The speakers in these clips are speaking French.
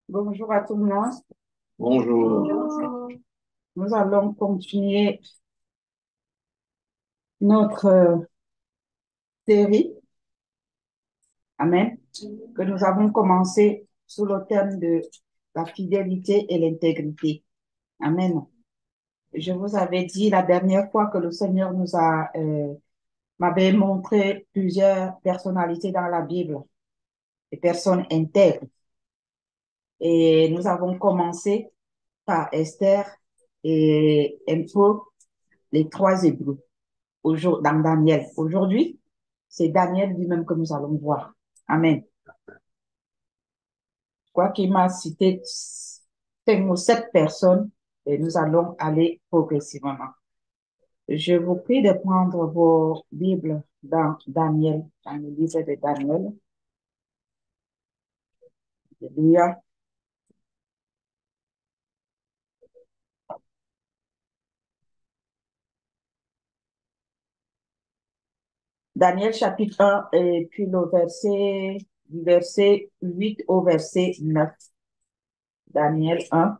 Bonjour à tout le monde. Bonjour. Nous allons continuer notre série, Amen, que nous avons commencé sous le thème de la fidélité et l'intégrité. Amen. Je vous avais dit la dernière fois que le Seigneur m'avait montré plusieurs personnalités dans la Bible, des personnes intègres. Et nous avons commencé par Esther et un peu les trois Hébreux. Dans Daniel. Aujourd'hui, c'est Daniel lui-même que nous allons voir. Amen. Quoi qu'il m'a cité 5 ou 7 personnes, et nous allons aller progressivement. Je vous prie de prendre vos Bibles dans Daniel, dans le livre de Daniel. De lire Daniel chapitre 1 et puis du verset 8 au verset 9. Daniel 1.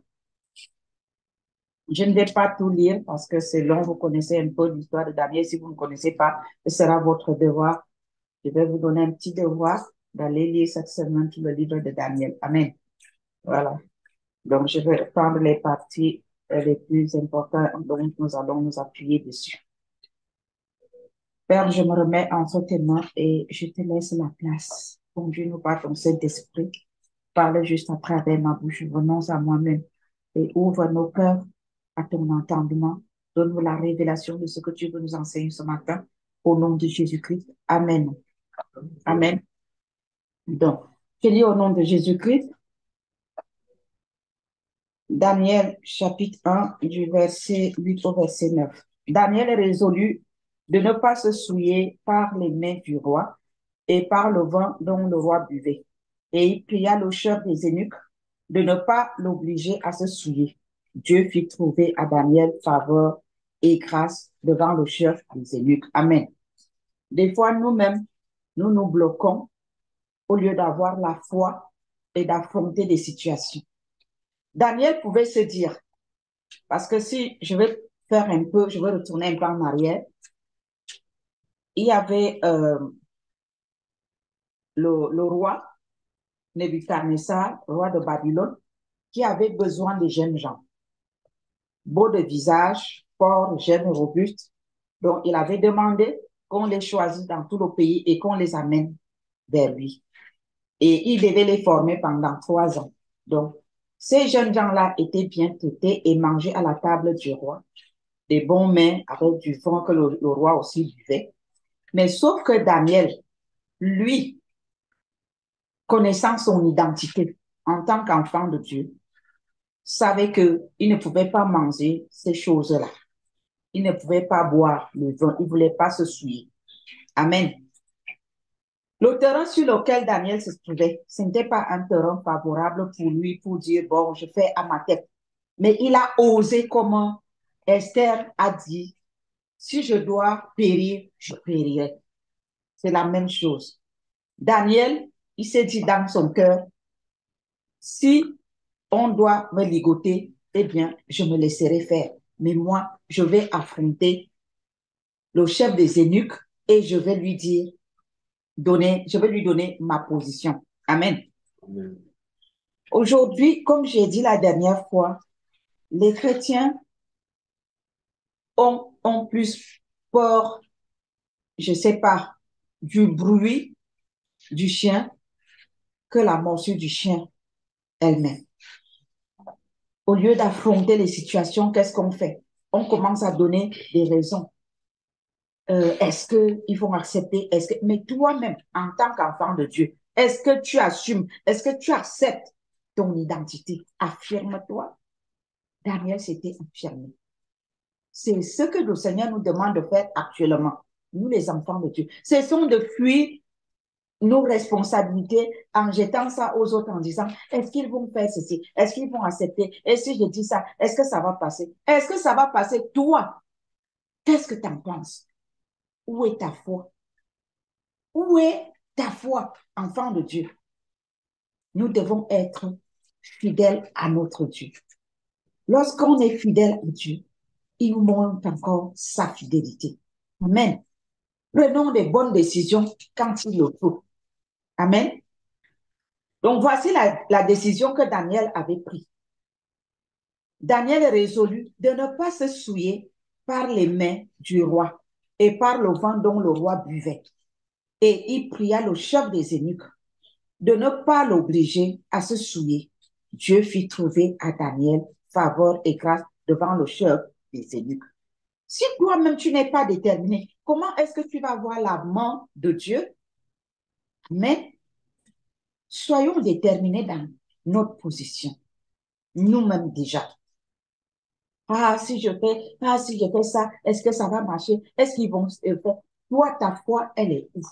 Je ne vais pas tout lire parce que c'est long, vous connaissez un peu l'histoire de Daniel. Si vous ne connaissez pas, ce sera votre devoir. Je vais vous donner un petit devoir d'aller lire cette semaine tout le livre de Daniel. Amen. Voilà. Donc, je vais prendre les parties les plus importantes dont nous allons nous appuyer dessus. Père, je me remets entre tes mains et je te laisse la place. Conduis-nous par ton Saint-Esprit. Parle juste à travers ma bouche. Je renonce à moi-même et ouvre nos cœurs à ton entendement. Donne-nous la révélation de ce que tu veux nous enseigner ce matin. Au nom de Jésus-Christ. Amen. Amen. Donc, je lis au nom de Jésus-Christ, Daniel chapitre 1 du verset 8 au verset 9. Daniel résolut de ne pas se souiller par les mains du roi et par le vin dont le roi buvait. Et il pria le chef des eunuques de ne pas l'obliger à se souiller. Dieu fit trouver à Daniel faveur et grâce devant le chef des eunuques. Amen. Des fois, nous-mêmes, nous nous bloquons au lieu d'avoir la foi et d'affronter des situations. Daniel pouvait se dire, parce que si je vais faire un peu, je vais retourner un peu en arrière, il y avait le roi Nebuchadnezzar, roi de Babylone, qui avait besoin de jeunes gens, beaux de visage, forts, jeunes, robustes. Donc, il avait demandé qu'on les choisisse dans tout le pays et qu'on les amène vers lui. Et il devait les former pendant 3 ans. Donc, ces jeunes gens-là étaient bien traités et mangeaient à la table du roi, des bons mets avec du vin que le roi aussi buvait. Mais sauf que Daniel, lui, connaissant son identité en tant qu'enfant de Dieu, savait qu'il ne pouvait pas manger ces choses-là. Il ne pouvait pas boire le vin. Il ne voulait pas se souiller. Amen. Le terrain sur lequel Daniel se trouvait, ce n'était pas un terrain favorable pour lui pour dire, bon, je fais à ma tête. Mais il a osé comme Esther a dit, si je dois périr, je périrai. C'est la même chose. Daniel, il s'est dit dans son cœur, si on doit me ligoter, eh bien, je me laisserai faire. Mais moi, je vais affronter le chef des eunuques et je vais lui dire, je vais lui donner ma position. Amen. Amen. Aujourd'hui, comme j'ai dit la dernière fois, les chrétiens ont plus peur, je ne sais pas, du bruit du chien que la morsure du chien elle-même. Au lieu d'affronter les situations, qu'est-ce qu'on fait? On commence à donner des raisons. Est-ce qu'ils vont accepter? Mais toi-même, en tant qu'enfant de Dieu, est-ce que tu assumes? Est-ce que tu acceptes ton identité? Affirme-toi. Daniel s'était affirmé. C'est ce que le Seigneur nous demande de faire actuellement, nous les enfants de Dieu. Ce sont de fuir nos responsabilités en jetant ça aux autres en disant, est-ce qu'ils vont faire ceci? Est-ce qu'ils vont accepter? Et si je dis ça, est-ce que ça va passer? Est-ce que ça va passer? Toi, qu'est-ce que tu en penses? Où est ta foi? Où est ta foi, enfant de Dieu? Nous devons être fidèles à notre Dieu. Lorsqu'on est fidèle à Dieu, il nous montre encore sa fidélité. Amen. Prenons des bonnes décisions quand il le faut. Amen. Donc, voici la décision que Daniel avait prise. Daniel résolut de ne pas se souiller par les mains du roi et par le vin dont le roi buvait. Et il pria le chef des eunuques de ne pas l'obliger à se souiller. Dieu fit trouver à Daniel faveur et grâce devant le chef des eunuques. Si toi-même tu n'es pas déterminé, comment est-ce que tu vas voir la main de Dieu? Mais soyons déterminés dans notre position, nous-mêmes déjà. Si je fais ça, est-ce que ça va marcher? Est-ce qu'ils vont faire? Toi, ta foi, elle est où?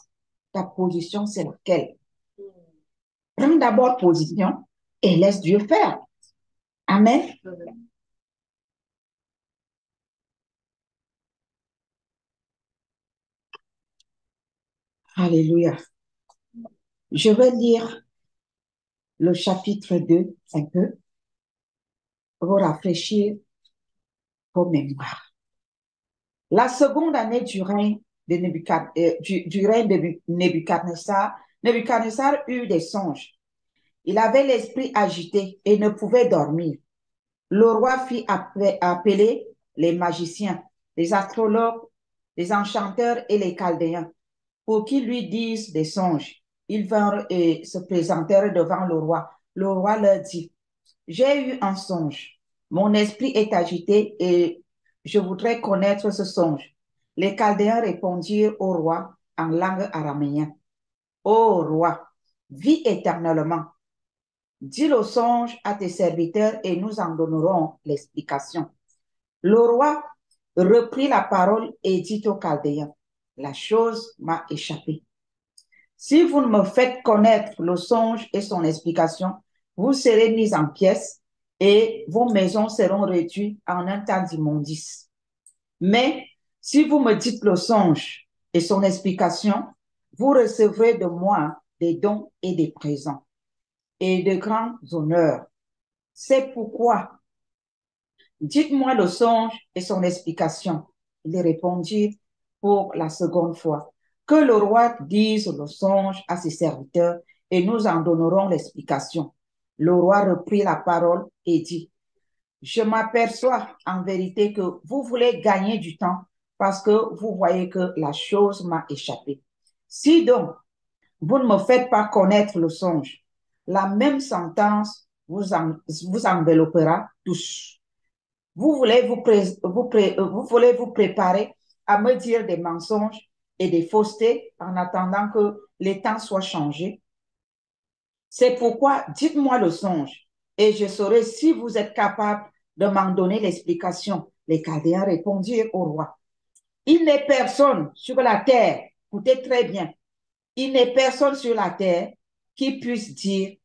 Ta position, c'est laquelle? Prends d'abord position et laisse Dieu faire. Amen. Alléluia. Je vais lire le chapitre 2 un peu pour rafraîchir vos mémoires. La seconde année du règne de Nebuchadnezzar, Nebuchadnezzar eut des songes. Il avait l'esprit agité et ne pouvait dormir. Le roi fit appeler les magiciens, les astrologues, les enchanteurs et les chaldéens pour qu'ils lui disent des songes. Ils vinrent et se présentèrent devant le roi. Le roi leur dit, « J'ai eu un songe. Mon esprit est agité et je voudrais connaître ce songe. » Les Chaldéens répondirent au roi en langue araméenne, « Ô roi, vis éternellement. Dis le songe à tes serviteurs et nous en donnerons l'explication. » Le roi reprit la parole et dit aux Chaldéens, « La chose m'a échappé. Si vous ne me faites connaître le songe et son explication, vous serez mis en pièces et vos maisons seront réduites en un tas d'immondices. Mais si vous me dites le songe et son explication, vous recevrez de moi des dons et des présents et de grands honneurs. C'est pourquoi, dites-moi le songe et son explication. » Ils répondirent pour la seconde fois, « Que le roi dise le songe à ses serviteurs et nous en donnerons l'explication. » Le roi reprit la parole et dit, « Je m'aperçois en vérité que vous voulez gagner du temps parce que vous voyez que la chose m'a échappé. Si donc vous ne me faites pas connaître le songe, la même sentence vous enveloppera tous. Vous voulez vous préparer à me dire des mensonges et des faussetés en attendant que les temps soient changés. C'est pourquoi dites-moi le songe et je saurai si vous êtes capable de m'en donner l'explication. » Les Chaldéens répondirent au roi, « Il n'est personne sur la terre, écoutez très bien, il n'est personne sur la terre qui puisse dire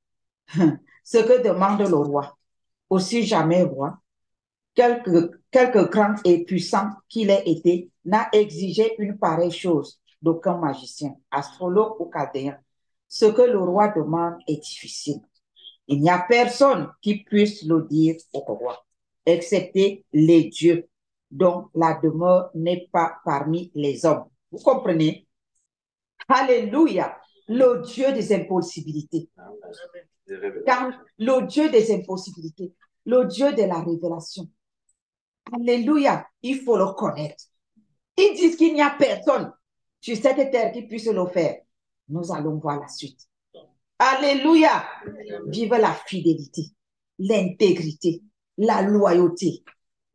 ce que demande le roi. Aussi jamais roi, quelque grand et puissant qu'il ait été, n'a exigé une pareille chose d'aucun magicien, astrologue ou chaldéen. Ce que le roi demande est difficile. Il n'y a personne qui puisse le dire au roi, excepté les dieux, dont la demeure n'est pas parmi les hommes. Vous comprenez? Alléluia! Le Dieu des impossibilités. Quand le Dieu des impossibilités, le Dieu de la révélation. Alléluia! Il faut le connaître. Ils disent qu'il n'y a personne sur cette terre qui puisse le faire. Nous allons voir la suite. Alléluia! Vive la fidélité, l'intégrité, la loyauté.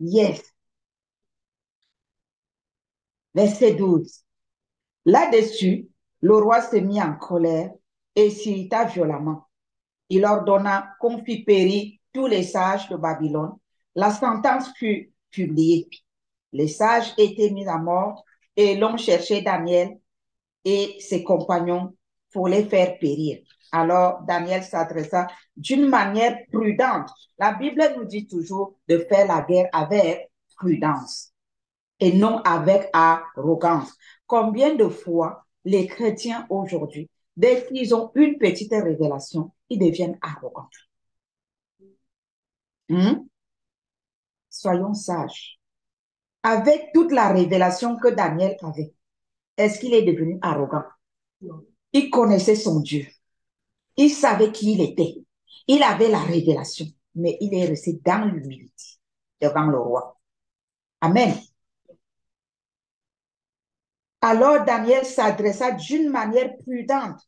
Yes. Verset 12. Là-dessus, le roi se mit en colère et s'irrita violemment. Il ordonna qu'on fît périr tous les sages de Babylone. La sentence fut publiée. Les sages étaient mis à mort et l'on cherchait Daniel et ses compagnons pour les faire périr. Alors Daniel s'adressa d'une manière prudente. La Bible nous dit toujours de faire la guerre avec prudence et non avec arrogance. Combien de fois les chrétiens aujourd'hui, dès qu'ils ont une petite révélation, ils deviennent arrogants. Soyons sages. Avec toute la révélation que Daniel avait, est-ce qu'il est devenu arrogant? Non. Il connaissait son Dieu. Il savait qui il était. Il avait la révélation, mais il est resté dans l'humilité devant le roi. Amen. Alors Daniel s'adressa d'une manière prudente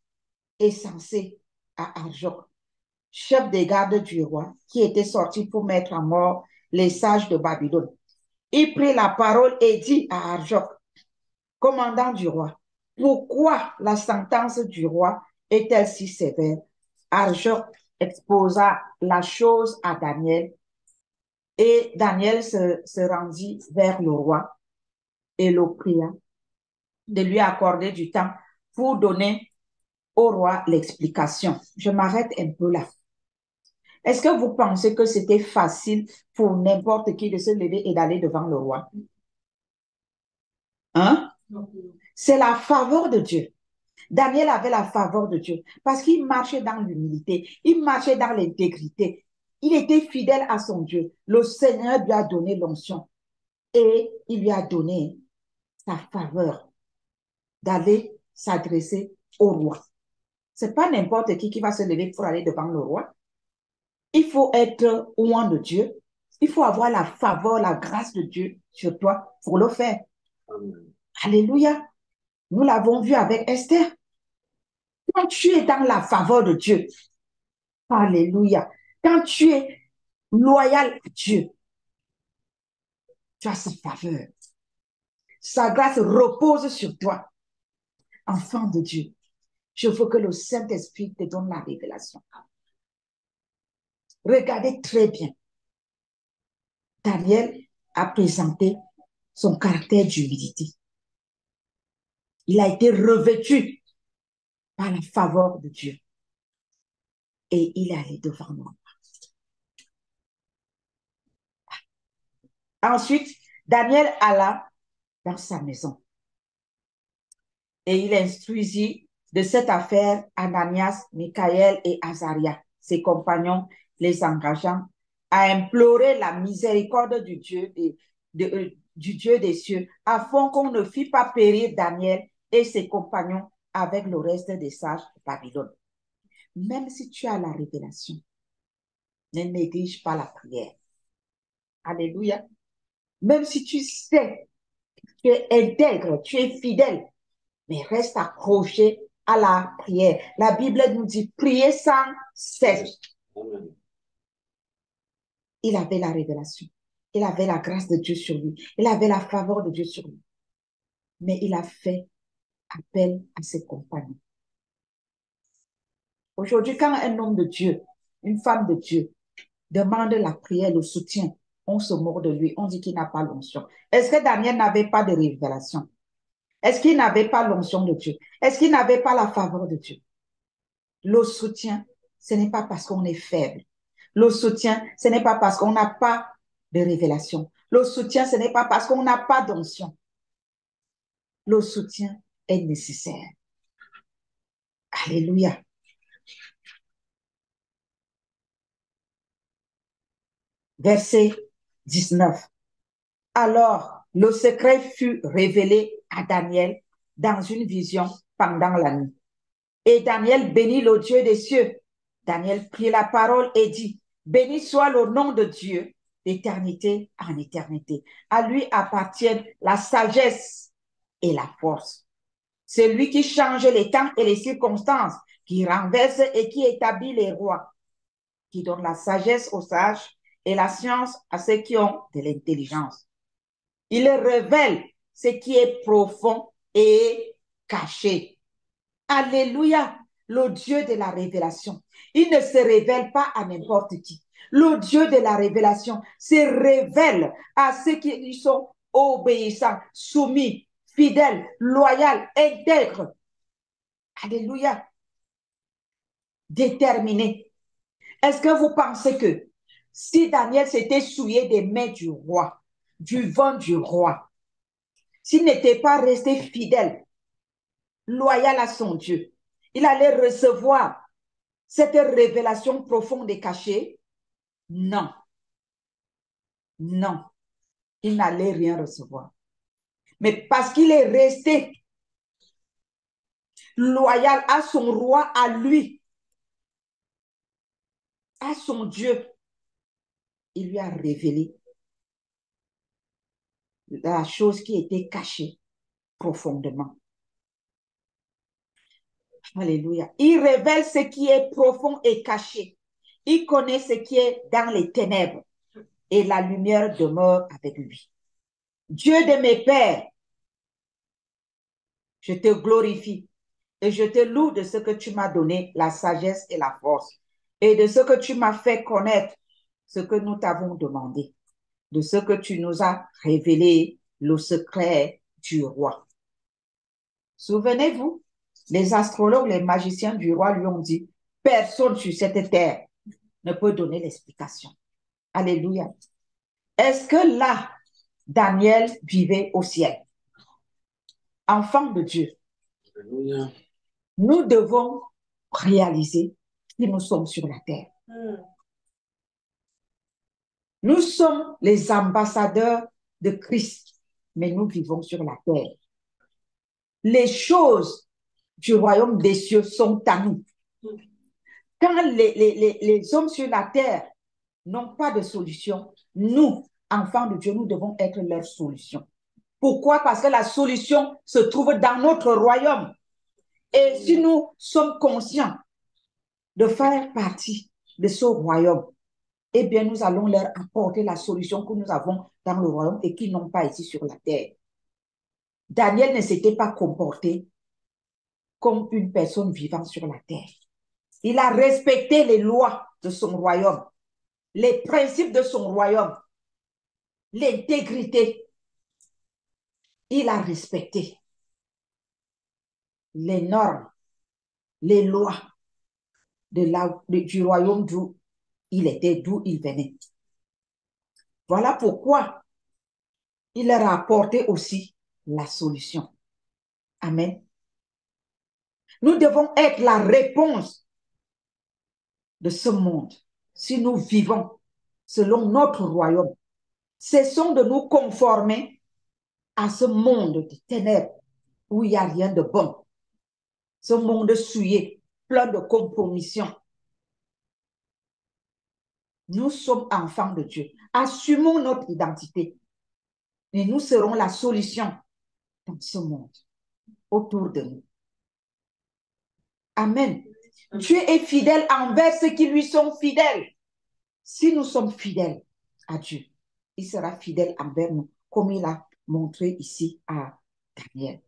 et sensée à Arjoc, chef des gardes du roi, qui était sorti pour mettre à mort les sages de Babylone. Il prit la parole et dit à Arjoc, commandant du roi, pourquoi la sentence du roi est-elle si sévère? Arjoc exposa la chose à Daniel et Daniel se rendit vers le roi et le pria de lui accorder du temps pour donner au roi l'explication. Je m'arrête un peu là. Est-ce que vous pensez que c'était facile pour n'importe qui de se lever et d'aller devant le roi? Hein? C'est la faveur de Dieu. Daniel avait la faveur de Dieu parce qu'il marchait dans l'humilité, il marchait dans l'intégrité. Il était fidèle à son Dieu. Le Seigneur lui a donné l'onction et il lui a donné sa faveur d'aller s'adresser au roi. Ce n'est pas n'importe qui va se lever pour aller devant le roi. Il faut être loin de Dieu. Il faut avoir la faveur, la grâce de Dieu sur toi pour le faire. Amen. Alléluia. Nous l'avons vu avec Esther. Quand tu es dans la faveur de Dieu, alléluia, quand tu es loyal à Dieu, tu as sa faveur. Sa grâce repose sur toi. Enfant de Dieu, je veux que le Saint-Esprit te donne la révélation. Regardez très bien. Daniel a présenté son caractère d'humilité. Il a été revêtu par la faveur de Dieu. Et il est allé devant moi. Ensuite, Daniel alla dans sa maison. Et il instruisit de cette affaire Ananias, Michaël et Azaria, ses compagnons, les engageant à implorer la miséricorde du Dieu des cieux, afin qu'on ne fît pas périr Daniel et ses compagnons avec le reste des sages de Babylone. Même si tu as la révélation, ne néglige pas la prière. Alléluia. Même si tu sais, tu es intègre, tu es fidèle, mais reste accroché à la prière. La Bible nous dit, prier sans cesse. Amen. Il avait la révélation. Il avait la grâce de Dieu sur lui. Il avait la faveur de Dieu sur lui. Mais il a fait appel à ses compagnons. Aujourd'hui, quand un homme de Dieu, une femme de Dieu, demande la prière, le soutien, on se moque de lui, on dit qu'il n'a pas l'onction. Est-ce que Daniel n'avait pas de révélation? Est-ce qu'il n'avait pas l'onction de Dieu? Est-ce qu'il n'avait pas la faveur de Dieu? Le soutien, ce n'est pas parce qu'on est faible. Le soutien, ce n'est pas parce qu'on n'a pas de révélation. Le soutien, ce n'est pas parce qu'on n'a pas d'onction. Le soutien est nécessaire. Alléluia. Verset 19. Alors, le secret fut révélé à Daniel dans une vision pendant la nuit. Et Daniel bénit le Dieu des cieux. Daniel prit la parole et dit, béni soit le nom de Dieu d'éternité en éternité. À lui appartiennent la sagesse et la force. C'est lui qui change les temps et les circonstances, qui renverse et qui établit les rois, qui donne la sagesse aux sages et la science à ceux qui ont de l'intelligence. Il révèle ce qui est profond et caché. Alléluia, le Dieu de la révélation. Il ne se révèle pas à n'importe qui. Le Dieu de la révélation se révèle à ceux qui lui sont obéissants, soumis, fidèles, loyaux, intègres. Alléluia. Déterminés. Est-ce que vous pensez que si Daniel s'était souillé des mains du roi, du vent du roi, s'il n'était pas resté fidèle, loyal à son Dieu, il allait recevoir cette révélation profonde et cachée? Non. Non, il n'allait rien recevoir. Mais parce qu'il est resté loyal à son roi, à lui, à son Dieu, il lui a révélé la chose qui était cachée profondément. Alléluia. Il révèle ce qui est profond et caché. Il connaît ce qui est dans les ténèbres et la lumière demeure avec lui. Dieu de mes pères, je te glorifie et je te loue de ce que tu m'as donné, la sagesse et la force, et de ce que tu m'as fait connaître, ce que nous t'avons demandé, de ce que tu nous as révélé, le secret du roi. Souvenez-vous, les astrologues, les magiciens du roi lui ont dit, personne sur cette terre ne peut donner l'explication. Alléluia. Est-ce que là, Daniel vivait au ciel? Enfant de Dieu. Alléluia. Nous devons réaliser que nous sommes sur la terre. Nous sommes les ambassadeurs de Christ, mais nous vivons sur la terre. Les choses du royaume des cieux sont à nous. Quand les hommes sur la terre n'ont pas de solution, nous, enfants de Dieu, nous devons être leur solution. Pourquoi? Parce que la solution se trouve dans notre royaume. Et si nous sommes conscients de faire partie de ce royaume, eh bien, nous allons leur apporter la solution que nous avons dans le royaume et qu'ils n'ont pas ici sur la terre. Daniel ne s'était pas comporté comme une personne vivant sur la terre. Il a respecté les lois de son royaume, les principes de son royaume, l'intégrité. Il a respecté les normes, les lois du royaume d'où il était, d'où il venait. Voilà pourquoi il leur a apporté aussi la solution. Amen. Nous devons être la réponse de ce monde si nous vivons selon notre royaume. Cessons de nous conformer à ce monde de ténèbres où il n'y a rien de bon. Ce monde souillé, plein de compromissions. Nous sommes enfants de Dieu. Assumons notre identité et nous serons la solution dans ce monde, autour de nous. Amen. Dieu est fidèle envers ceux qui lui sont fidèles. Si nous sommes fidèles à Dieu, il sera fidèle envers nous, comme il a montré ici à Daniel.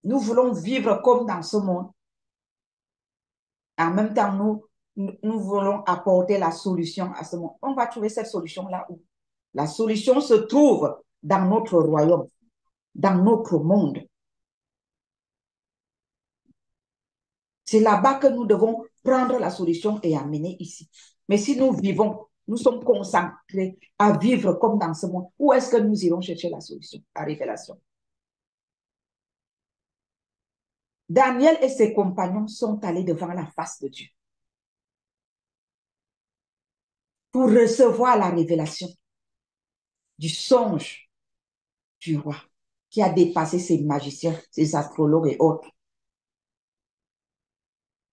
Nous voulons vivre comme dans ce monde. En même temps, nous voulons apporter la solution à ce monde. On va trouver cette solution là où? La solution se trouve dans notre royaume, dans notre monde. C'est là-bas que nous devons prendre la solution et amener ici. Mais si nous vivons, nous sommes concentrés à vivre comme dans ce monde, où est-ce que nous irons chercher la solution, la révélation? Daniel et ses compagnons sont allés devant la face de Dieu pour recevoir la révélation du songe du roi qui a dépassé ses magiciens, ses astrologues et autres.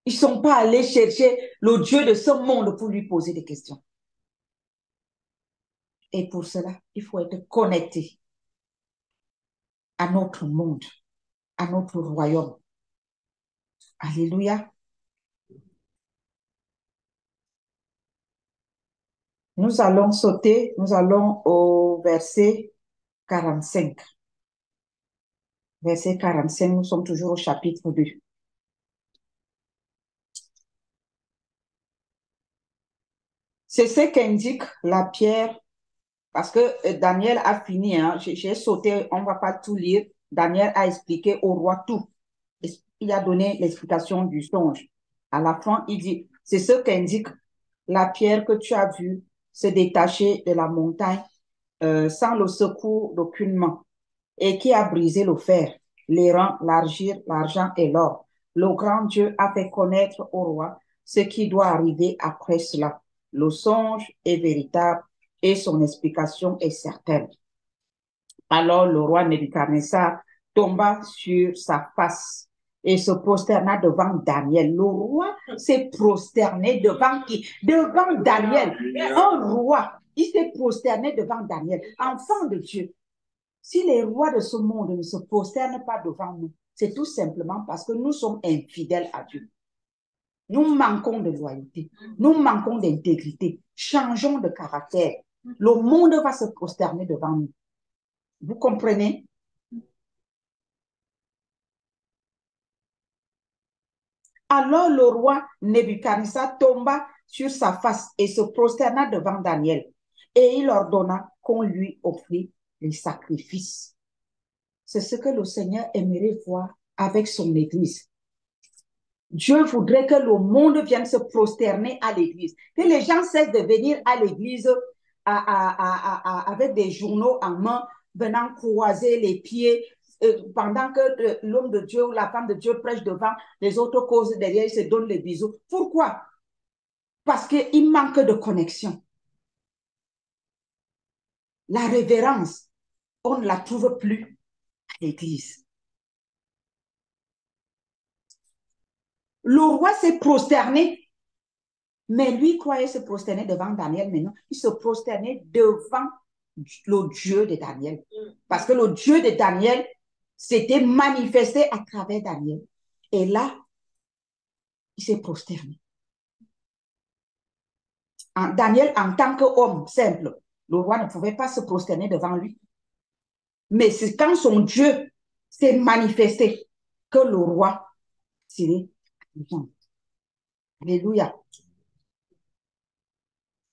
Ils ne sont pas allés chercher le Dieu de ce monde pour lui poser des questions. Et pour cela, il faut être connecté à notre monde, à notre royaume. Alléluia. Nous allons sauter, nous allons au verset 45. Verset 45, nous sommes toujours au chapitre 2. C'est ce qu'indique la pierre, parce que Daniel a fini, hein, j'ai sauté, on ne va pas tout lire. Daniel a expliqué au roi tout. Il a donné l'explication du songe. À la fin, il dit, c'est ce qu'indique la pierre que tu as vue se détacher de la montagne sans le secours d'aucune main et qui a brisé le fer, les rangs, l'argile, l'argent et l'or. Le grand Dieu a fait connaître au roi ce qui doit arriver après cela. Le songe est véritable et son explication est certaine. Alors le roi Nebuchadnezzar tomba sur sa face et se prosterna devant Daniel. Le roi s'est prosterné devant qui? Devant Daniel. Un roi, il s'est prosterné devant Daniel, enfant de Dieu. Si les rois de ce monde ne se prosternent pas devant nous, c'est tout simplement parce que nous sommes infidèles à Dieu. Nous manquons de loyauté, nous manquons d'intégrité, changeons de caractère. Le monde va se prosterner devant nous. Vous comprenez? Alors le roi Nebuchadnezzar tomba sur sa face et se prosterna devant Daniel. Et il ordonna qu'on lui offrit les sacrifices. C'est ce que le Seigneur aimerait voir avec son Église. Dieu voudrait que le monde vienne se prosterner à l'Église. Que les gens cessent de venir à l'Église avec des journaux en main, venant croiser les pieds, pendant que l'homme de Dieu ou la femme de Dieu prêche devant, les autres causent derrière, ils se donnent les bisous. Pourquoi? Parce qu'il manque de connexion. La révérence, on ne la trouve plus à l'Église. Le roi s'est prosterné, mais lui croyait se prosterner devant Daniel, mais non, il se prosternait devant le Dieu de Daniel. Parce que le Dieu de Daniel s'était manifesté à travers Daniel. Et là, il s'est prosterné. Daniel, en tant qu'homme simple, le roi ne pouvait pas se prosterner devant lui. Mais c'est quand son Dieu s'est manifesté que le roi s'est prosterné. Alléluia.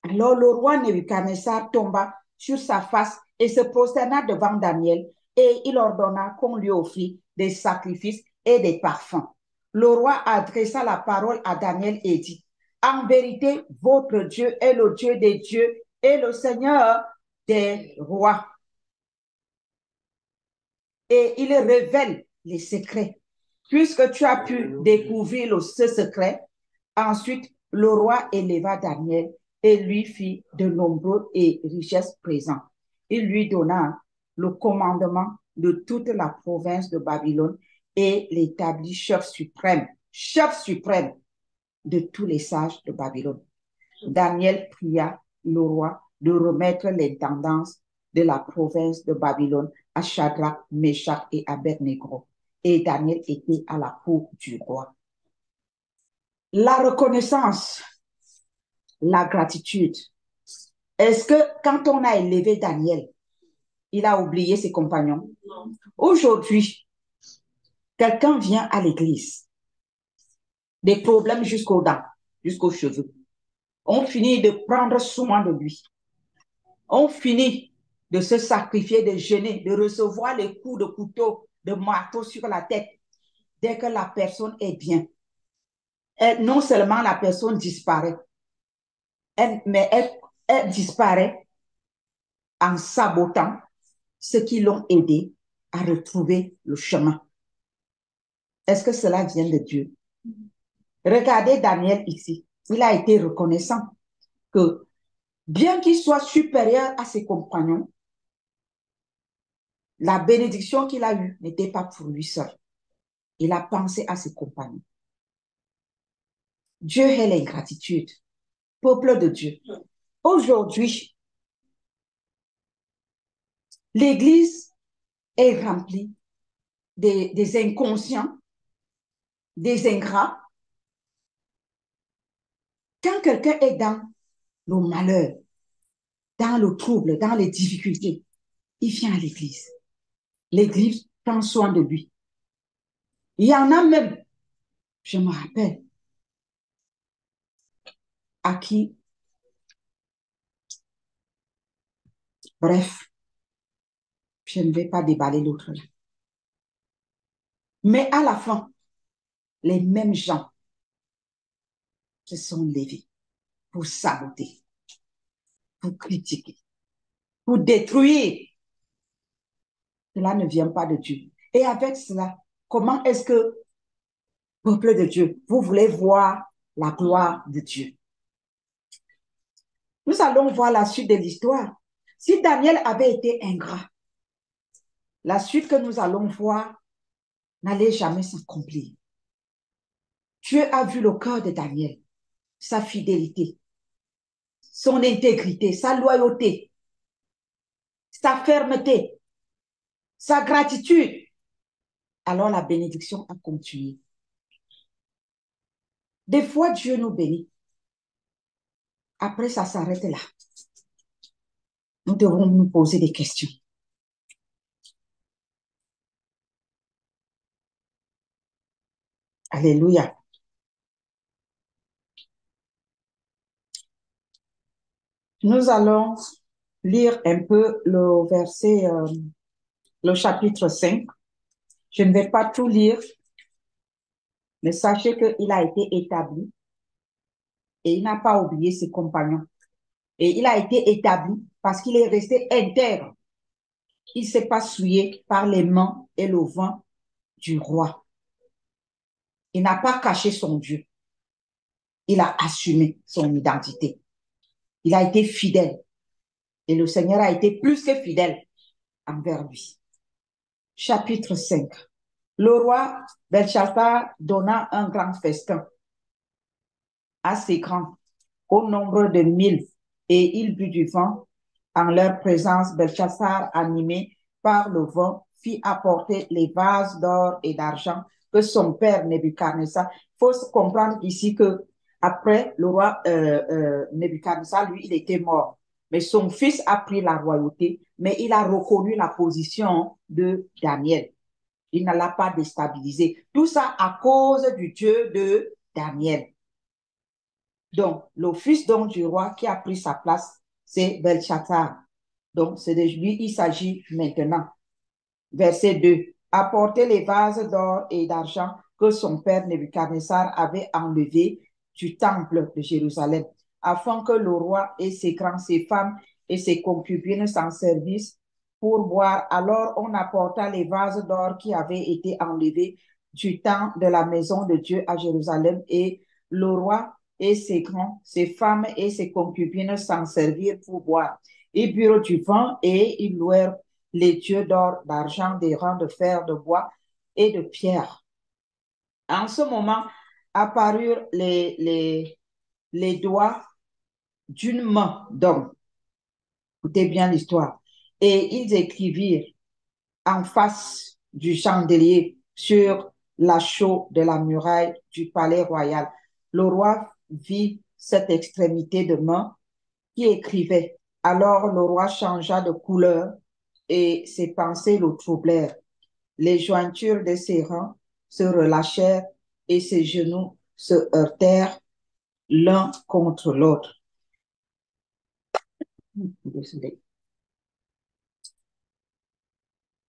Alors le roi Nebuchadnezzar tomba sur sa face et se prosterna devant Daniel, et il ordonna qu'on lui offrit des sacrifices et des parfums. Le roi adressa la parole à Daniel et dit: en vérité, votre Dieu est le Dieu des dieux et le Seigneur des rois. Et il révèle les secrets. Puisque tu as pu découvrir ce secret, ensuite le roi éleva Daniel et lui fit de nombreux et richesses présents. Il lui donna le commandement de toute la province de Babylone et l'établit chef suprême de tous les sages de Babylone. Daniel pria le roi de remettre l'intendance de la province de Babylone à Shadrach, Meshach et Abednego. Et Daniel était à la cour du roi. La reconnaissance, la gratitude. Est-ce que quand on a élevé Daniel, il a oublié ses compagnons? Non. Aujourd'hui, quelqu'un vient à l'église, des problèmes jusqu'aux dents, jusqu'aux cheveux. On finit de prendre soin de lui. On finit de se sacrifier, de jeûner, de recevoir les coups de couteau, de marteau sur la tête. Dès que la personne est bien, non seulement la personne disparaît, mais elle disparaît en sabotant ceux qui l'ont aidé à retrouver le chemin. Est-ce que cela vient de Dieu? Regardez Daniel ici. Il a été reconnaissant que bien qu'il soit supérieur à ses compagnons, la bénédiction qu'il a eue n'était pas pour lui seul. Il a pensé à ses compagnons. Dieu est l'ingratitude. Peuple de Dieu. Aujourd'hui, l'Église est remplie des inconscients, des ingrats. Quand quelqu'un est dans le malheur, dans le trouble, dans les difficultés, il vient à l'église. L'église prend soin de lui. Il y en a même, je me rappelle, à qui, bref, je ne vais pas déballer l'autre là. Mais à la fin, les mêmes gens se sont levés pour saboter, pour critiquer, pour détruire. Cela ne vient pas de Dieu. Et avec cela, comment est-ce que, peuple de Dieu, vous voulez voir la gloire de Dieu? Nous allons voir la suite de l'histoire. Si Daniel avait été ingrat, la suite que nous allons voir n'allait jamais s'accomplir. Dieu a vu le cœur de Daniel, sa fidélité, son intégrité, sa loyauté, sa fermeté, sa gratitude. Alors la bénédiction a continué. Des fois, Dieu nous bénit. Après, ça s'arrête là. Nous devons nous poser des questions. Alléluia. Nous allons lire un peu le verset, le chapitre 5. Je ne vais pas tout lire, mais sachez qu'il a été établi et il n'a pas oublié ses compagnons. Et il a été établi parce qu'il est resté intègre. Il ne s'est pas souillé par les mains et le vent du roi. Il n'a pas caché son Dieu. Il a assumé son identité. Il a été fidèle. Et le Seigneur a été plus que fidèle envers lui. Chapitre 5. Le roi Belshazzar donna un grand festin assez grand, au nombre de 1000, et il but du vin. En leur présence, Belshazzar, animé par le vent, fit apporter les vases d'or et d'argent que son père Nebuchadnezzar. Il faut comprendre ici que après le roi Nebuchadnezzar, lui, il était mort. Mais son fils a pris la royauté, mais il a reconnu la position de Daniel. Il ne l'a pas déstabilisé. Tout ça à cause du Dieu de Daniel. Donc, le fils donc du roi qui a pris sa place, c'est Belshazzar. Donc, c'est de lui il s'agit maintenant. Verset 2. Apportez les vases d'or et d'argent que son père Nebuchadnezzar avait enlevés du temple de Jérusalem, afin que le roi et ses grands, ses femmes et ses concubines s'en servissent pour boire. Alors on apporta les vases d'or qui avaient été enlevés du temple de la maison de Dieu à Jérusalem, et le roi et ses grands, ses femmes et ses concubines s'en servirent pour boire. Ils burent du vin et ils louèrent les dieux d'or, d'argent, d'airain, de fer, de bois et de pierre. En ce moment, apparurent les doigts d'une main d'homme. Écoutez bien l'histoire. Et ils écrivirent en face du chandelier sur la chaux de la muraille du palais royal. Le roi vit cette extrémité de main qui écrivait. Alors le roi changea de couleur et ses pensées le troublèrent. Les jointures de ses reins se relâchèrent et ses genoux se heurtèrent l'un contre l'autre. Désolé.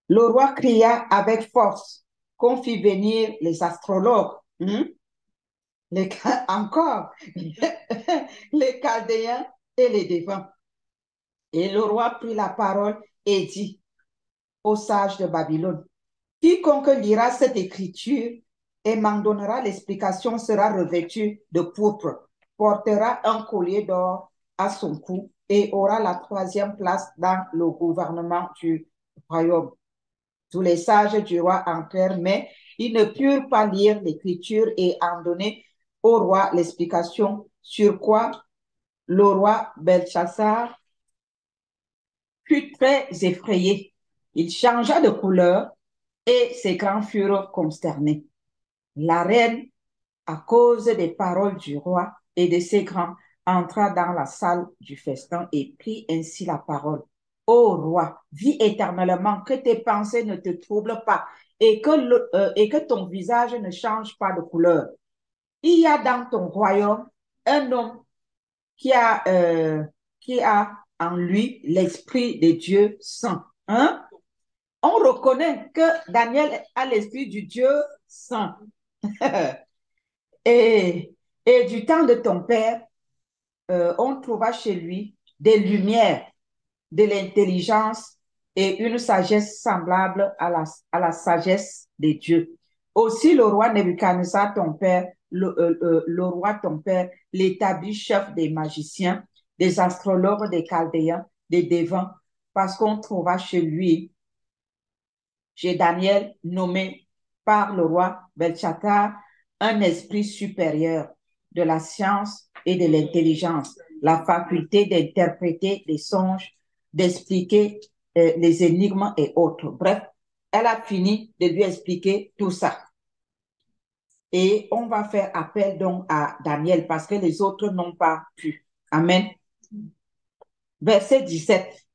Le roi cria avec force qu'on fit venir les astrologues, encore les Chaldéens et les Dévins. Et le roi prit la parole et dit aux sages de Babylone: quiconque lira cette écriture et m'en donnera l'explication sera revêtu de pourpre, portera un collier d'or à son cou et aura la 3e place dans le gouvernement du royaume. Tous les sages du roi entrèrent, mais ils ne purent pas lire l'écriture et en donner au roi l'explication, sur quoi le roi Belshazzar fut très effrayé. Il changea de couleur et ses grands furent consternés. La reine, à cause des paroles du roi et de ses grands, entra dans la salle du festin et prit ainsi la parole. Ô roi, vis éternellement, que tes pensées ne te troublent pas et que ton visage ne change pas de couleur. Il y a dans ton royaume un homme qui a en lui l'esprit de Dieu saint. Hein? On reconnaît que Daniel a l'esprit du Dieu saint. et, et du temps de ton père, on trouva chez lui des lumières, de l'intelligence et une sagesse semblable à la sagesse des dieux. Aussi le roi Nebuchadnezzar, ton père, le roi ton père, l'établit chef des magiciens des astrologues, des chaldéens, des devins, parce qu'on trouva chez Daniel, nommé par le roi Belshazzar, un esprit supérieur de la science et de l'intelligence, la faculté d'interpréter les songes, d'expliquer les énigmes et autres. Bref, elle a fini de lui expliquer tout ça. Et on va faire appel donc à Daniel parce que les autres n'ont pas pu. Amen. Verset 17.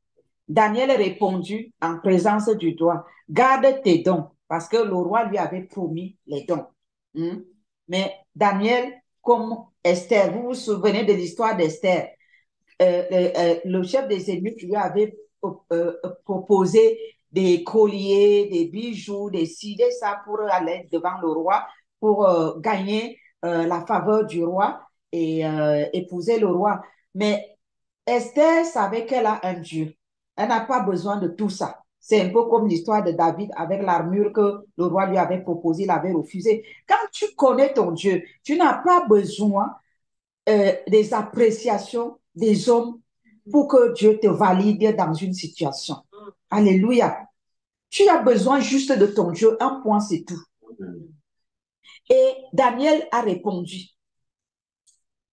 Daniel répondit en présence du roi, garde tes dons, parce que le roi lui avait promis les dons. Mais Daniel, comme Esther, vous vous souvenez de l'histoire d'Esther, le chef des eunuques lui avait proposé des colliers, des bijoux, des ci, des ça pour aller devant le roi, pour gagner la faveur du roi et épouser le roi. Mais Esther savait qu'elle a un Dieu. Elle n'a pas besoin de tout ça. C'est un peu comme l'histoire de David avec l'armure que le roi lui avait proposée, il avait refusé. Quand tu connais ton Dieu, tu n'as pas besoin des appréciations des hommes pour que Dieu te valide dans une situation. Alléluia. Tu as besoin juste de ton Dieu. Un point, c'est tout. Et Daniel a répondu.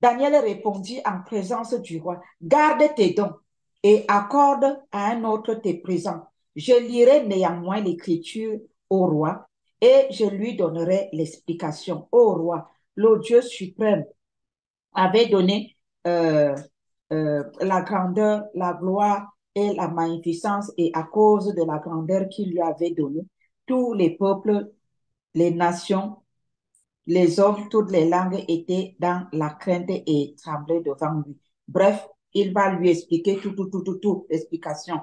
Daniel répondit en présence du roi, garde tes dons et accorde à un autre tes présents. Je lirai néanmoins l'écriture au roi et je lui donnerai l'explication. Ô roi, le Dieu suprême avait donné la grandeur, la gloire et la magnificence, et à cause de la grandeur qu'il lui avait donnée, tous les peuples, les nations, les hommes, toutes les langues étaient dans la crainte et tremblaient devant lui. Bref, il va lui expliquer tout, l'explication.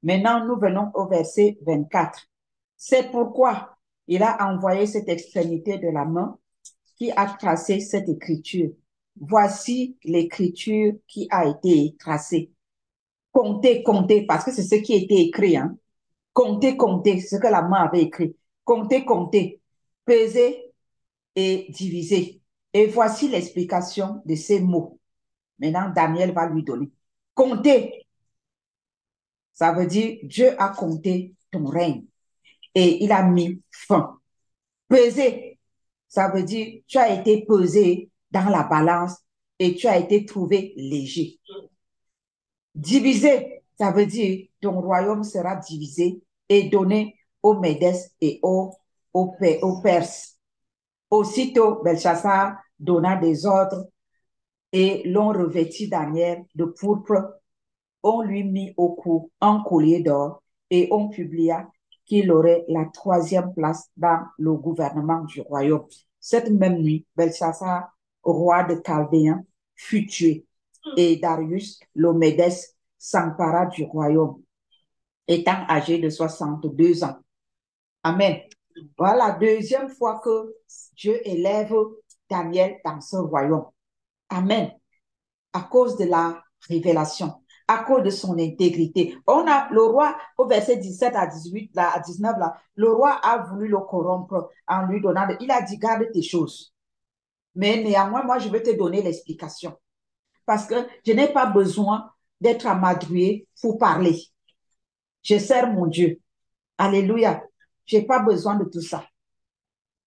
Maintenant, nous venons au verset 24. C'est pourquoi il a envoyé cette extrémité de la main qui a tracé cette écriture. Voici l'écriture qui a été tracée. Comptez, comptez, parce que c'est ce qui a été écrit. Hein. Comptez, comptez, ce que la main avait écrit. Comptez, comptez. Pesez et divisez. Et voici l'explication de ces mots. Maintenant, Daniel va lui donner. Comptez, ça veut dire Dieu a compté ton règne et il a mis fin. Peser, ça veut dire tu as été pesé dans la balance et tu as été trouvé léger. Diviser, ça veut dire ton royaume sera divisé et donné aux Médès et aux Perses. Aussitôt, Belshazzar donna des ordres et l'on revêtit Daniel de pourpre. On lui mit au cou un collier d'or et on publia qu'il aurait la 3e place dans le gouvernement du royaume. Cette même nuit, Belshazzar, roi de Chaldéens, fut tué et Darius, le Médès, s'empara du royaume, étant âgé de 62 ans. Amen. Voilà la deuxième fois que Dieu élève Daniel dans ce royaume. Amen. À cause de la révélation, à cause de son intégrité. On a le roi, au verset 17 à 18, là, à 19, là, le roi a voulu le corrompre en lui donnant, il a dit, garde tes choses. Mais néanmoins, moi, je vais te donner l'explication. Parce que je n'ai pas besoin d'être amadoué pour parler. Je sers mon Dieu. Alléluia. Je n'ai pas besoin de tout ça.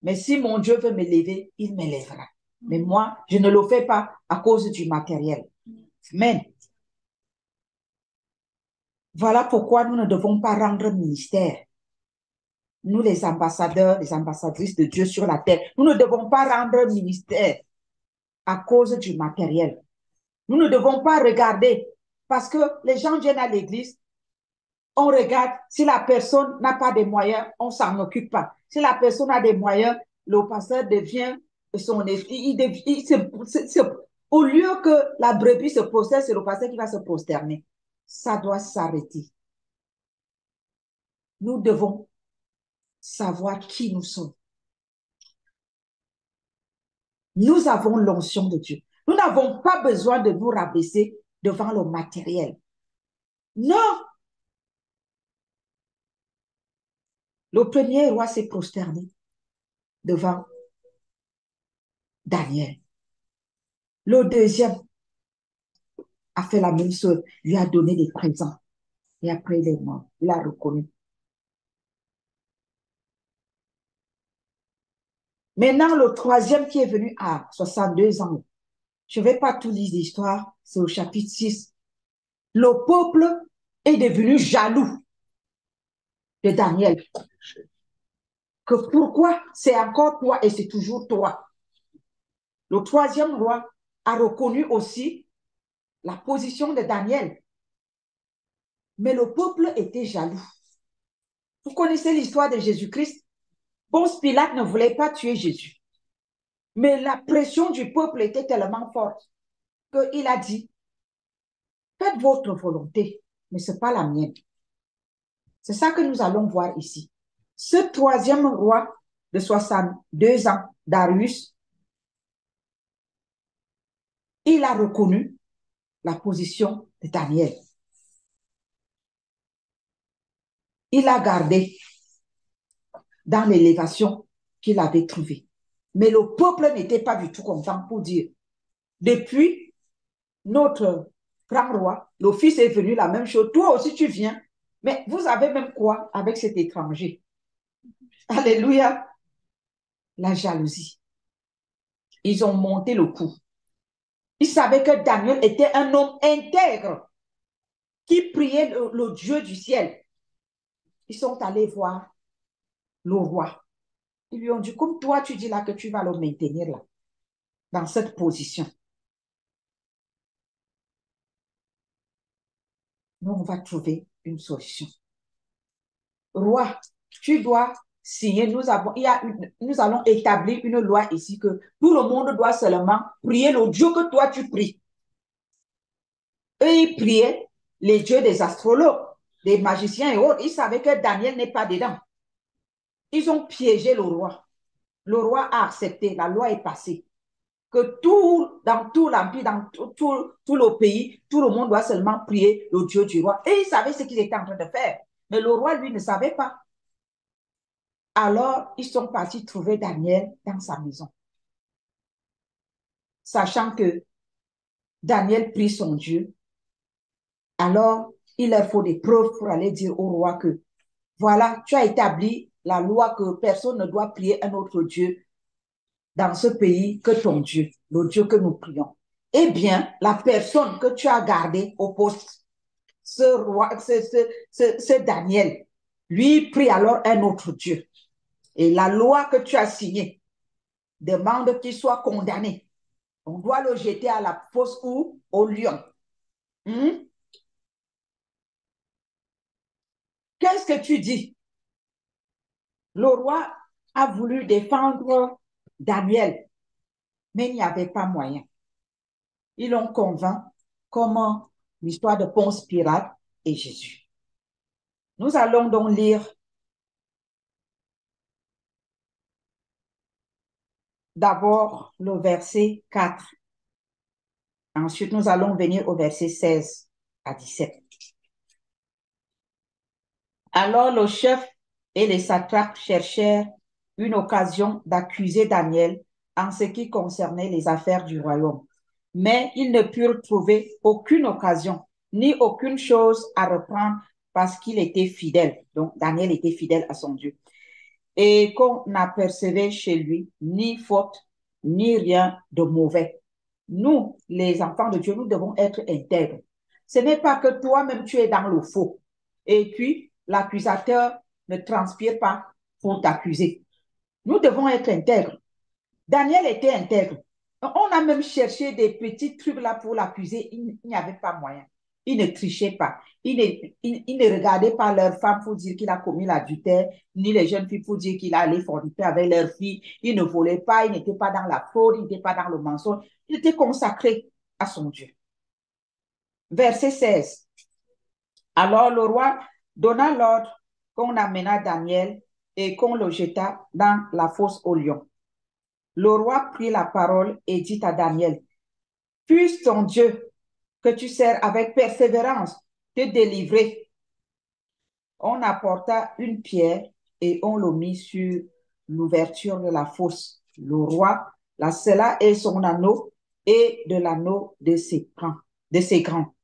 Mais si mon Dieu veut m'élever, il m'élèvera. Mais moi, je ne le fais pas à cause du matériel. Amen. Voilà pourquoi nous ne devons pas rendre ministère. Nous, les ambassadeurs, les ambassadrices de Dieu sur la terre, nous ne devons pas rendre ministère à cause du matériel. Nous ne devons pas regarder parce que les gens viennent à l'église, on regarde, si la personne n'a pas de moyens, on ne s'en occupe pas. Si la personne a des moyens, le pasteur devient son esprit. Au lieu que la brebis se prosterne, c'est le pasteur qui va se prosterner. Ça doit s'arrêter. Nous devons savoir qui nous sommes. Nous avons l'onction de Dieu. Nous n'avons pas besoin de nous rabaisser devant le matériel. Non. Le premier roi s'est prosterné devant Daniel. Le deuxième, a fait la même chose, lui a donné des présents. Et après, il est mort. Il a reconnu. Maintenant, le troisième qui est venu à 62 ans, je ne vais pas tout lire l'histoire, c'est au chapitre 6. Le peuple est devenu jaloux de Daniel. Que pourquoi c'est encore toi et c'est toujours toi. Le troisième roi a reconnu aussi la position de Daniel. Mais le peuple était jaloux. Vous connaissez l'histoire de Jésus-Christ? Ponce Pilate ne voulait pas tuer Jésus. Mais la pression du peuple était tellement forte qu'il a dit, faites votre volonté, mais ce n'est pas la mienne. C'est ça que nous allons voir ici. Ce troisième roi de 62 ans, Darius, il a reconnu la position de Daniel. Il a gardé dans l'élévation qu'il avait trouvée. Mais le peuple n'était pas du tout content pour dire, depuis notre grand roi, le fils est venu, la même chose, toi aussi tu viens, mais vous avez même quoi avec cet étranger? Alléluia, la jalousie. Ils ont monté le coup. Ils savaient que Daniel était un homme intègre qui priait le Dieu du ciel. Ils sont allés voir le roi. Ils lui ont dit, comme toi tu dis là que tu vas le maintenir là, dans cette position. Nous, on va trouver une solution. Roi, tu dois signer. Nous allons établir une loi ici que tout le monde doit seulement prier le Dieu que toi tu pries. Eux, ils priaient les dieux des astrologues, des magiciens et autres. Ils savaient que Daniel n'est pas dedans. Ils ont piégé le roi. Le roi a accepté. La loi est passée. Que dans tout l'empire, dans tout le pays, tout le monde doit seulement prier le Dieu du roi. Et ils savaient ce qu'ils étaient en train de faire. Mais le roi, lui, ne savait pas. Alors, ils sont partis trouver Daniel dans sa maison. Sachant que Daniel prie son Dieu, alors il leur faut des preuves pour aller dire au roi que, voilà, tu as établi la loi que personne ne doit prier un autre Dieu dans ce pays que ton Dieu, le Dieu que nous prions. Eh bien, la personne que tu as gardée au poste, ce Daniel, lui prie alors un autre Dieu. Et la loi que tu as signée demande qu'il soit condamné. On doit le jeter à la fosse ou au lion. Qu'est-ce que tu dis? Le roi a voulu défendre Daniel, mais il n'y avait pas moyen. Ils l'ont convaincu comme l'histoire de Ponce Pilate et Jésus. Nous allons donc lire d'abord le verset 4. Ensuite, nous allons venir au verset 16 à 17. Alors le chef et les satrapes cherchèrent une occasion d'accuser Daniel en ce qui concernait les affaires du royaume. Mais ils ne purent trouver aucune occasion, ni aucune chose à reprendre parce qu'il était fidèle. Donc, Daniel était fidèle à son Dieu. Et qu'on n'apercevait chez lui ni faute, ni rien de mauvais. Nous, les enfants de Dieu, nous devons être intègres. Ce n'est pas que toi-même tu es dans le faux. Et puis, l'accusateur ne transpire pas pour t'accuser. Nous devons être intègres. Daniel était intègre. On a même cherché des petits trucs là pour l'accuser. Il n'y avait pas moyen. Il ne trichait pas. Il ne regardait pas leurs femmes pour dire qu'il a commis l'adultère, ni les jeunes filles pour dire qu'il a allé forniquer avec leurs filles. Il ne volait pas, il n'était pas dans la fraude, il n'était pas dans le mensonge. Il était consacré à son Dieu. Verset 16. Alors le roi donna l'ordre qu'on amena Daniel et qu'on le jeta dans la fosse aux lions. Le roi prit la parole et dit à Daniel, « Puisse ton Dieu, que tu sers avec persévérance, te délivrer. » On apporta une pierre et on le mit sur l'ouverture de la fosse. Le roi la scella et son anneau et de l'anneau de de ses grands,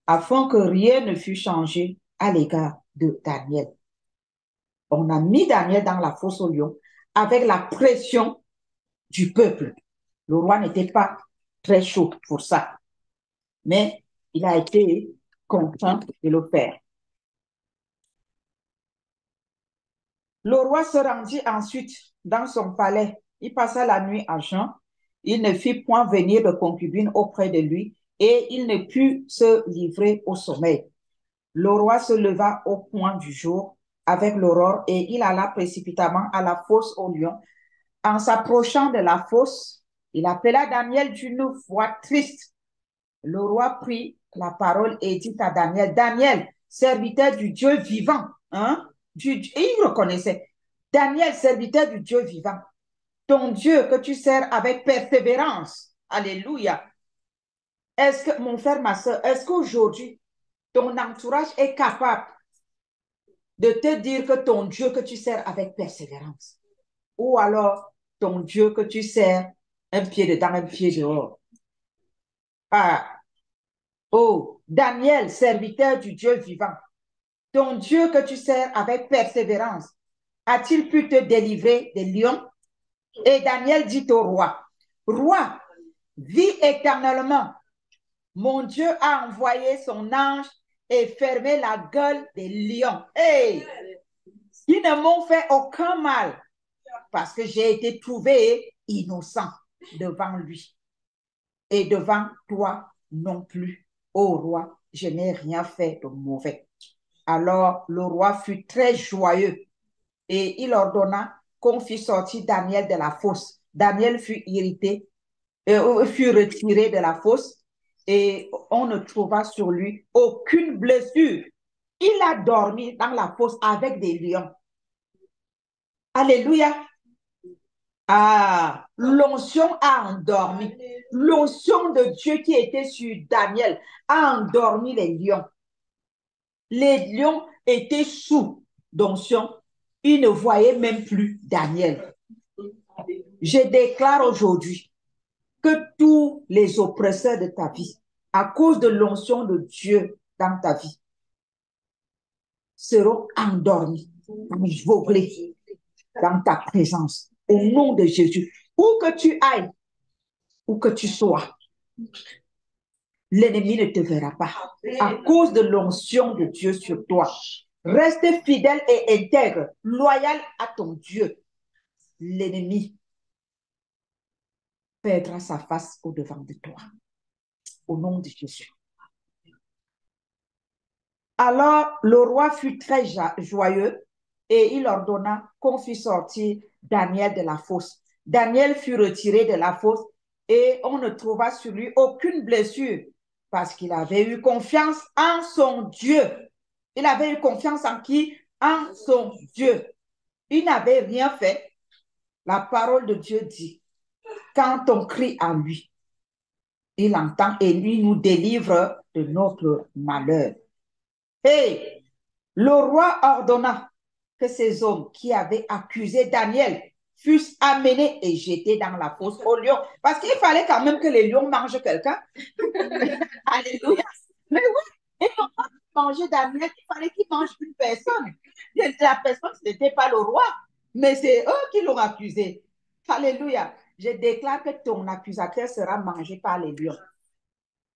afin que rien ne fût changé à l'égard de Daniel. On a mis Daniel dans la fosse au lion avec la pression du peuple. Le roi n'était pas très chaud pour ça, mais il a été contraint de le faire. Le roi se rendit ensuite dans son palais. Il passa la nuit à jeun. Il ne fit point venir de concubine auprès de lui et il ne put se livrer au sommeil. Le roi se leva au point du jour avec l'aurore et il alla précipitamment à la fosse au lion. En s'approchant de la fosse, il appela Daniel d'une voix triste. Le roi prit la parole et dit à Daniel, Daniel, serviteur du Dieu vivant, hein? Il reconnaissait, Daniel, serviteur du Dieu vivant, ton Dieu que tu sers avec persévérance. Alléluia. Est-ce que, mon frère, ma soeur, est-ce qu'aujourd'hui, ton entourage est capable de te dire que ton Dieu que tu sers avec persévérance? Ou alors, ton Dieu que tu sers un pied dedans, un pied dehors? Ah, oh, Daniel, serviteur du Dieu vivant, ton Dieu que tu sers avec persévérance, a-t-il pu te délivrer des lions? Et Daniel dit au roi, roi, vis éternellement. Mon Dieu a envoyé son ange et fermé la gueule des lions. Hey! Ils ne m'ont fait aucun mal parce que j'ai été trouvé innocent devant lui. Et devant toi non plus, ô roi, je n'ai rien fait de mauvais. Alors le roi fut très joyeux et il ordonna qu'on fît sortir Daniel de la fosse. Daniel fut irrité, fut retiré de la fosse et on ne trouva sur lui aucune blessure. Il a dormi dans la fosse avec des lions. Alléluia. Ah, l'onction a endormi. L'onction de Dieu qui était sur Daniel a endormi les lions. Les lions étaient sous d'onction. Ils ne voyaient même plus Daniel. Je déclare aujourd'hui que tous les oppresseurs de ta vie, à cause de l'onction de Dieu dans ta vie, seront endormis, aveuglés dans ta présence. Au nom de Jésus, où que tu ailles, où que tu sois, l'ennemi ne te verra pas à cause de l'onction de Dieu sur toi. Reste fidèle et intègre, loyal à ton Dieu. L'ennemi perdra sa face au-devant de toi. Au nom de Jésus. Alors le roi fut très joyeux et il ordonna qu'on fît sortir Daniel de la fosse. Daniel fut retiré de la fosse et on ne trouva sur lui aucune blessure parce qu'il avait eu confiance en son Dieu. Il avait eu confiance en qui? En son Dieu. Il n'avait rien fait. La parole de Dieu dit, quand on crie à lui, il entend et lui nous délivre de notre malheur. Et le roi ordonna que ces hommes qui avaient accusé Daniel fussent amenés et jetés dans la fosse aux lions. Parce qu'il fallait quand même que les lions mangent quelqu'un. Alléluia. Mais oui, ils n'ont pas mangé Daniel, il fallait qu'ils mangent une personne. La personne, ce n'était pas le roi, mais c'est eux qui l'ont accusé. Alléluia. Je déclare que ton accusateur sera mangé par les lions.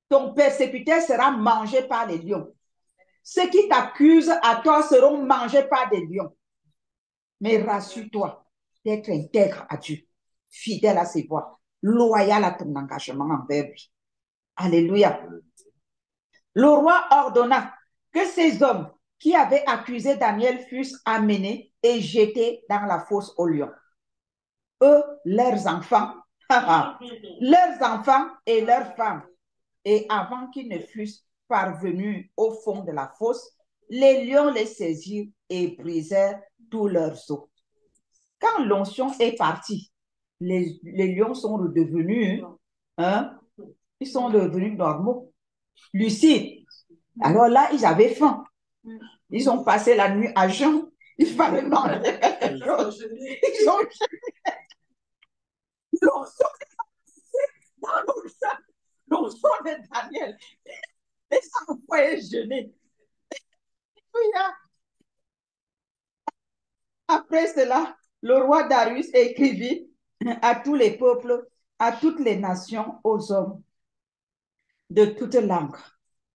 Ton persécuteur sera mangé par les lions. Ceux qui t'accusent à toi seront mangés par des lions. Mais rassure-toi d'être intègre à Dieu, fidèle à ses voies, loyal à ton engagement envers lui. Alléluia. Le roi ordonna que ces hommes qui avaient accusé Daniel fussent amenés et jetés dans la fosse aux lions. Eux, leurs enfants et leurs femmes. Et avant qu'ils ne fussent parvenus au fond de la fosse, les lions les saisirent et brisèrent tous leurs os. Quand l'onction est partie, les lions sont redevenus, ils sont devenus normaux, lucides. Alors là, ils avaient faim. Ils ont passé la nuit à jeun. Il fallait manger quelque chose. Ils ont l'onction dans le sang. le roi de Daniel les a envoyés jeûner. Puis, après cela, le roi Darius écrivit à tous les peuples, à toutes les nations, aux hommes de toute langue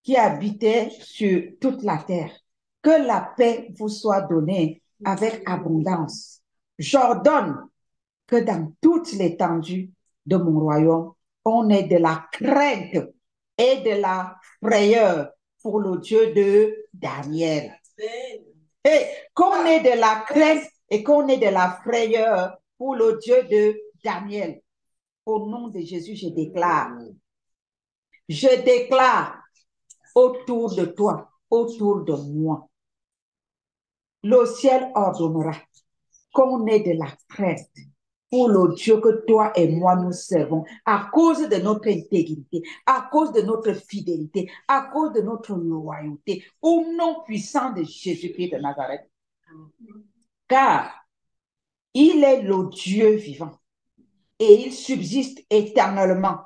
qui habitaient sur toute la terre. Que la paix vous soit donnée avec abondance. J'ordonne que dans toute l'étendue de mon royaume, on ait de la crainte et de la frayeur pour le Dieu de Daniel. Et qu'on ait de la crainte et qu'on ait de la frayeur pour le Dieu de Daniel. Au nom de Jésus, je déclare autour de toi, autour de moi, le ciel ordonnera qu'on ait de la crainte pour le Dieu que toi et moi nous servons, à cause de notre intégrité, à cause de notre fidélité, à cause de notre loyauté, au nom puissant de Jésus-Christ de Nazareth. Car il est le Dieu vivant et il subsiste éternellement.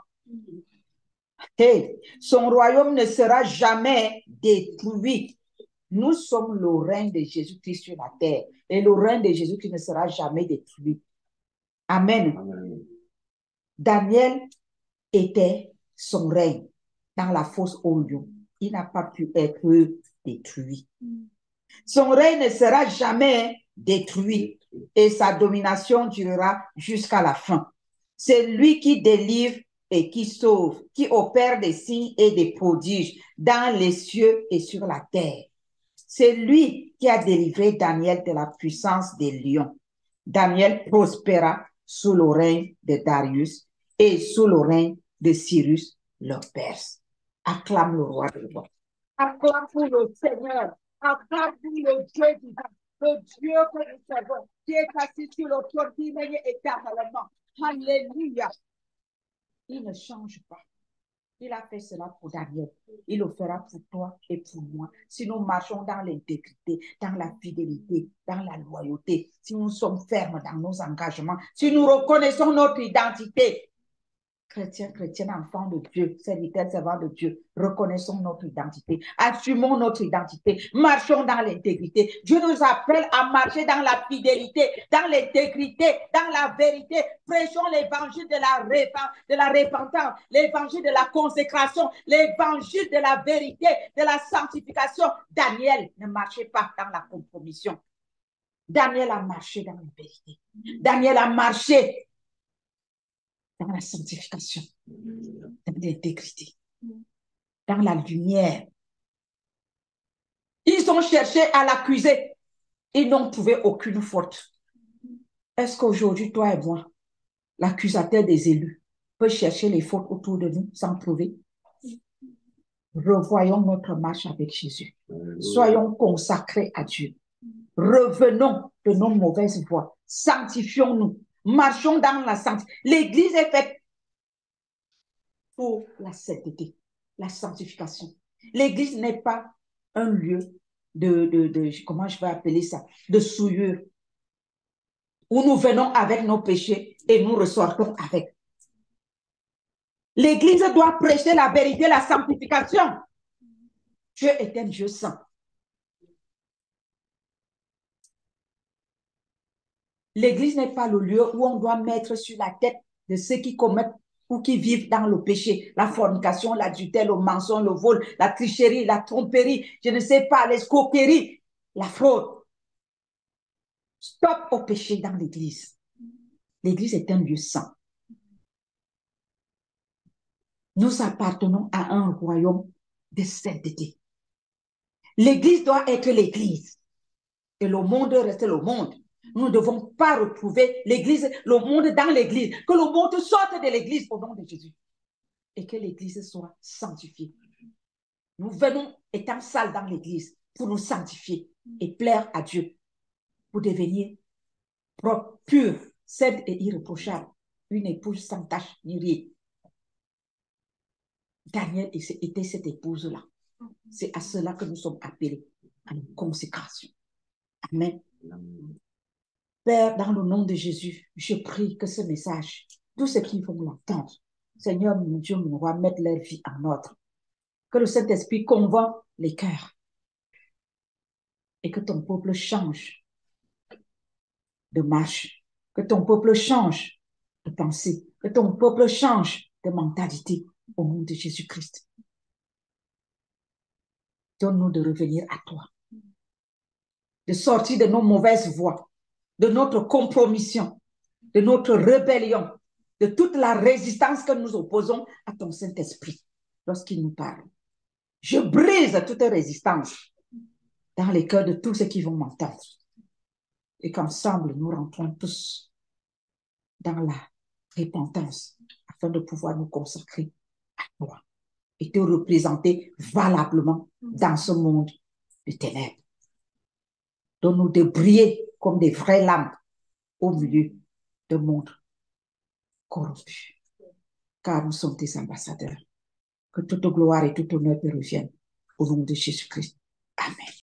Et son royaume ne sera jamais détruit. Nous sommes le règne de Jésus-Christ sur la terre et le règne de Jésus-Christ ne sera jamais détruit. Amen. Amen. Daniel était son règne dans la fosse au lion. Il n'a pas pu être détruit. Son règne ne sera jamais détruit et sa domination durera jusqu'à la fin. C'est lui qui délivre et qui sauve, qui opère des signes et des prodiges dans les cieux et sur la terre. C'est lui qui a délivré Daniel de la puissance des lions. Daniel prospéra sous le règne de Darius et sous le règne de Cyrus le Perse. Acclame le roi de roi. Acclame pour le Seigneur. Acclame pour le Dieu divin. Le Dieu que nous servons, qui est assis sur le trône, qui règne éternellement. Alléluia. Il ne change pas. Il a fait cela pour Daniel. Il le fera pour toi et pour moi. Si nous marchons dans l'intégrité, dans la fidélité, dans la loyauté, si nous sommes fermes dans nos engagements, si nous reconnaissons notre identité, chrétiens, chrétiennes, enfants de Dieu, serviteurs, servants de Dieu, reconnaissons notre identité, assumons notre identité, marchons dans l'intégrité. Dieu nous appelle à marcher dans la fidélité, dans l'intégrité, dans la vérité. Prêchons l'évangile de la repentance, l'évangile de la consécration, l'évangile de la vérité, de la sanctification. Daniel ne marchait pas dans la compromission. Daniel a marché dans la vérité. Daniel a marché dans la sanctification, dans l'intégrité, dans la lumière. Ils ont cherché à l'accuser. Ils n'ont trouvé aucune faute. Est-ce qu'aujourd'hui, toi et moi, l'accusateur des élus, peut chercher les fautes autour de nous sans trouver? Revoyons notre marche avec Jésus. Soyons consacrés à Dieu. Revenons de nos mauvaises voies. Sanctifions-nous. Marchons dans la sainteté. L'Église est faite pour la sainteté, la sanctification. L'Église n'est pas un lieu comment je vais appeler ça, de souillure, où nous venons avec nos péchés et nous ressortons avec. L'Église doit prêcher la vérité, la sanctification. Dieu est un Dieu saint. L'Église n'est pas le lieu où on doit mettre sur la tête de ceux qui commettent ou qui vivent dans le péché, la fornication, l'adultère, le mensonge, le vol, la tricherie, la tromperie, je ne sais pas, l'escroquerie, la fraude. Stop au péché dans l'Église. L'Église est un lieu saint. Nous appartenons à un royaume de sainteté. L'Église doit être l'Église. Et le monde reste le monde. Nous ne devons pas retrouver l'Église, le monde dans l'Église. Que le monde sorte de l'Église au nom de Jésus. Et que l'Église soit sanctifiée. Nous venons étant sales dans l'Église pour nous sanctifier et plaire à Dieu. Pour devenir propre, pure, sainte et irréprochable. Une épouse sans tache ni rien. Daniel était cette épouse-là. C'est à cela que nous sommes appelés, à une consécration. Amen. Père, dans le nom de Jésus, je prie que ce message, tous ceux qui vont l'entendre, Seigneur, mon Dieu, mon roi, mettre leur vie en ordre. Que le Saint-Esprit convainc les cœurs et que ton peuple change de marche, que ton peuple change de pensée, que ton peuple change de mentalité au nom de Jésus-Christ. Donne-nous de revenir à toi, de sortir de nos mauvaises voies, de notre compromission, de notre rébellion, de toute la résistance que nous opposons à ton Saint-Esprit lorsqu'il nous parle. Je brise toute résistance dans les cœurs de tous ceux qui vont m'entendre et qu'ensemble, nous rentrons tous dans la repentance afin de pouvoir nous consacrer à toi et te représenter valablement dans ce monde de ténèbres. Donne-nous de briller comme des vraies lampes au milieu de monde corrompu, car nous sommes tes ambassadeurs. Que toute gloire et tout honneur te reviennent au nom de Jésus-Christ. Amen.